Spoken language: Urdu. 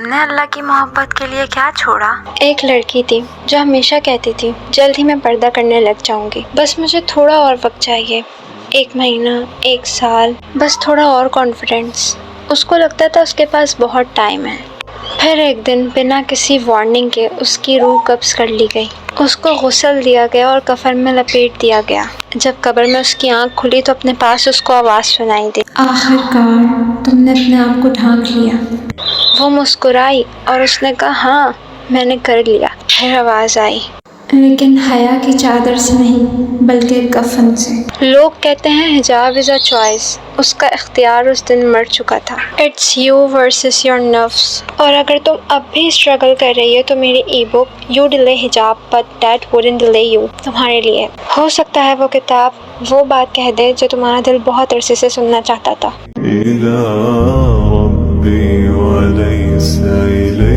نے اللہ کی محبت کے لیے کیا چھوڑا؟ ایک لڑکی تھی جو ہمیشہ کہتی تھی جلد ہی میں پردہ کرنے لگ جاؤں گی، بس مجھے تھوڑا اور وقت چاہیے، 1 مہینہ، 1 سال، بس تھوڑا اور کانفیڈنس۔ اس کو لگتا تھا اس کے پاس بہت ٹائم ہے۔ پھر ایک دن بنا کسی وارننگ کے اس کی روح قبض کر لی گئی۔ اس کو غسل دیا گیا اور کفن میں لپیٹ دیا گیا۔ جب قبر میں اس کی آنکھ کھلی تو اپنے پاس اس کو آواز سنائی دی، آخر کار تم نے اپنے آپ کو ڈھانک لیا۔ وہ مسکرائی اور اس نے کہا ہاں میں نے کر لیا۔ پھر آواز آئی، لیکن حیا کی چادر سے نہیں بلکہ کفن سے۔ لوگ کہتے ہیں حجاب از اے چوائس، اس کا اختیار اس دن مر چکا تھا۔ اٹس یو ورسز یور نفس۔ اور اگر تم اب بھی اسٹرگل کر رہی ہو تو میری ای بک یو ڈیلے حجاب but that wouldn't delay you تمہارے لیے۔ ہو سکتا ہے وہ کتاب وہ بات کہہ دے جو تمہارا دل بہت عرصے سے سننا چاہتا تھا۔ إلى ربي وليس إليه